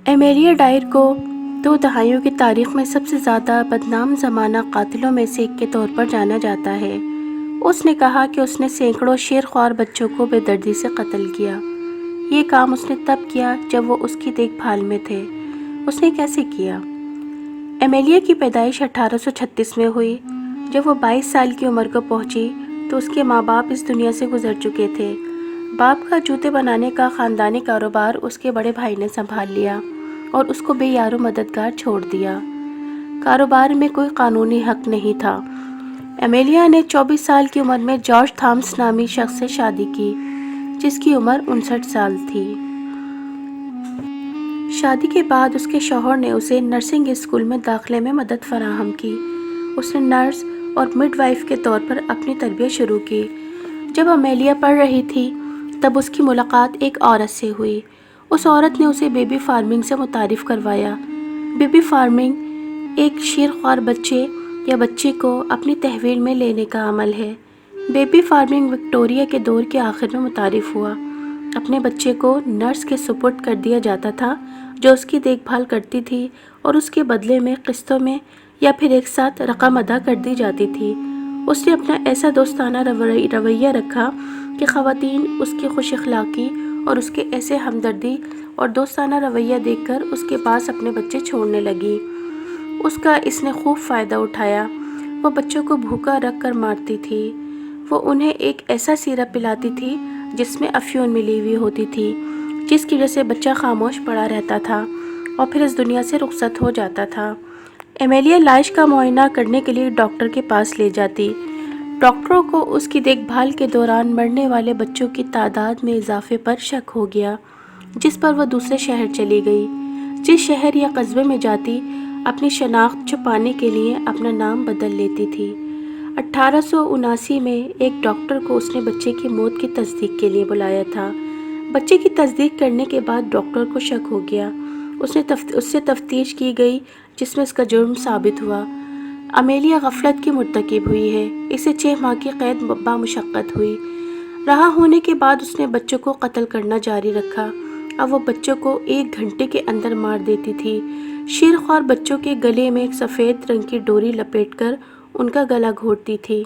Emilia ڈائر کو 2 دہائیوں کی تاریخ میں سب سے زیادہ بدنام زمانہ قاتلوں میں سے ایک کے طور پر جانا جاتا ہے۔ اس نے کہا کہ اس نے سینکڑوں شیرخوار بچوں کو بے دردی سے قتل کیا۔ یہ کام اس نے تب کیا جب وہ اس کی دیکھ بھال میں تھے۔ اس نے کیسے کیا؟ ایمیلیا کی پیدائش 1836 میں ہوئی۔ جب وہ 22 سال کی عمر کو پہنچی تو اس کے ماں باپ اس دنیا سے گزر چکے تھے۔ باپ کا جوتے بنانے کا خاندانی کاروبار اس کے بڑے بھائی نے سنبھال لیا اور اس کو بے یار و مددگار چھوڑ دیا۔ کاروبار میں کوئی قانونی حق نہیں تھا۔ ایمیلیا نے 24 سال کی عمر میں جارج تھامس نامی شخص سے شادی کی، جس کی عمر 59 سال تھی۔ شادی کے بعد اس کے شوہر نے اسے نرسنگ اسکول میں داخلے میں مدد فراہم کی۔ اس نے نرس اور مڈ وائف کے طور پر اپنی تربیت شروع کی۔ جب ایمیلیا پڑھ رہی تھی تب اس کی ملاقات ایک عورت سے ہوئی۔ اس عورت نے اسے بیبی فارمنگ سے متعارف کروایا۔ بیبی فارمنگ ایک شیرخوار بچے یا بچی کو اپنی تحویل میں لینے کا عمل ہے۔ بیبی فارمنگ وکٹوریہ کے دور کے آخر میں متعارف ہوا۔ اپنے بچے کو نرس کے سپرد کر دیا جاتا تھا جو اس کی دیکھ بھال کرتی تھی اور اس کے بدلے میں قسطوں میں یا پھر ایک ساتھ رقم ادا کر دی جاتی تھی۔ اس نے اپنا ایسا دوستانہ رویہ رکھا کہ خواتین اس کی خوش اخلاقی اور اس کے ایسے ہمدردی اور دوستانہ رویہ دیکھ کر اس کے پاس اپنے بچے چھوڑنے لگی۔ اس کا اس نے خوب فائدہ اٹھایا۔ وہ بچوں کو بھوکا رکھ کر مارتی تھی۔ وہ انہیں ایک ایسا سیرپ پلاتی تھی جس میں افیون ملی ہوئی ہوتی تھی، جس کی وجہ سے بچہ خاموش پڑا رہتا تھا اور پھر اس دنیا سے رخصت ہو جاتا تھا۔ ایمیلیا لاش کا معائنہ کرنے کے لیے ڈاکٹر کے پاس لے جاتی۔ ڈاکٹروں کو اس کی دیکھ بھال کے دوران مرنے والے بچوں کی تعداد میں اضافے پر شک ہو گیا، جس پر وہ دوسرے شہر چلی گئی۔ جس شہر یا قصبے میں جاتی، اپنی شناخت چھپانے کے لیے اپنا نام بدل لیتی تھی۔ 1879 میں ایک ڈاکٹر کو اس نے بچے کی موت کی تصدیق کے لیے بلایا تھا۔ بچے کی تصدیق کرنے کے بعد ڈاکٹر کو شک ہو گیا۔ اس سے تفتیش کی گئی جس میں اس کا جرم ثابت ہوا۔ ایمیلیا غفلت کی مرتکب ہوئی ہے۔ اسے 6 ماہ کی قید بامشقت ہوئی۔ رہا ہونے کے بعد اس نے بچوں کو قتل کرنا جاری رکھا۔ اب وہ بچوں کو 1 گھنٹے کے اندر مار دیتی تھی۔ شیرخوار بچوں کے گلے میں ایک سفید رنگ کی ڈوری لپیٹ کر ان کا گلا گھونٹتی تھی۔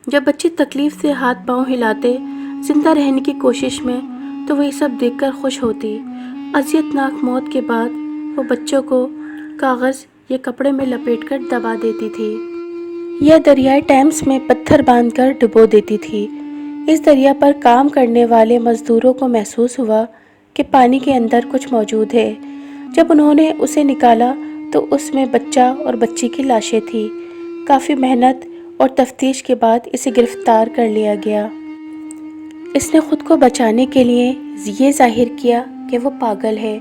جب بچے تکلیف سے ہاتھ پاؤں ہلاتے زندہ رہنے کی کوشش میں تو وہ یہ سب دیکھ کر خوش ہوتی۔ اذیت ناک موت کے بعد وہ بچوں کو کاغذ یا کپڑے میں لپیٹ کر دبا دیتی تھی یا دریائے ٹیمز میں پتھر باندھ کر ڈبو دیتی تھی۔ اس دریا پر کام کرنے والے مزدوروں کو محسوس ہوا کہ پانی کے اندر کچھ موجود ہے۔ جب انہوں نے اسے نکالا تو اس میں بچہ اور بچی کی لاشیں تھیں۔ کافی محنت اور تفتیش کے بعد اسے گرفتار کر لیا گیا۔ اس نے خود کو بچانے کے لیے یہ ظاہر کیا کہ وہ پاگل ہے۔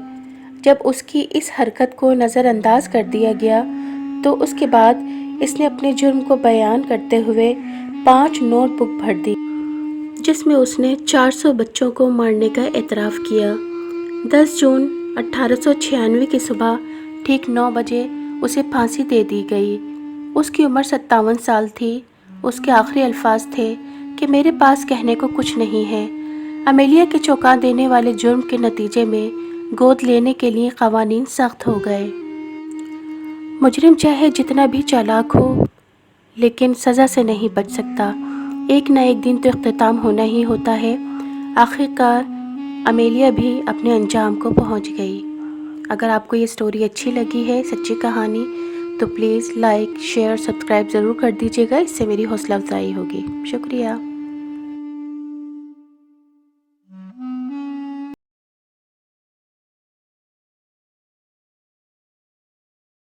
جب اس کی اس حرکت کو نظر انداز کر دیا گیا تو اس کے بعد اس نے اپنے جرم کو بیان کرتے ہوئے 5 نوٹ بک بھر دی، جس میں اس نے 400 بچوں کو مارنے کا اعتراف کیا۔ 10 جون 1896 کی صبح ٹھیک 9 بجے اسے پھانسی دے دی گئی۔ اس کی عمر 57 سال تھی۔ اس کے آخری الفاظ تھے کہ میرے پاس کہنے کو کچھ نہیں ہے۔ ایمیلیا کے چونکا دینے والے جرم کے نتیجے میں گود لینے کے لیے قوانین سخت ہو گئے۔ مجرم چاہے جتنا بھی چالاک ہو لیکن سزا سے نہیں بچ سکتا۔ ایک نہ ایک دن تو اختتام ہونا ہی ہوتا ہے۔ آخر کار ایمیلیا بھی اپنے انجام کو پہنچ گئی۔ اگر آپ کو یہ سٹوری اچھی لگی ہے، سچی کہانی، تو پلیز لائک، شیئر، سبسکرائب ضرور کر دیجیے گا۔ اس سے میری حوصلہ افزائی ہوگی۔ شکریہ۔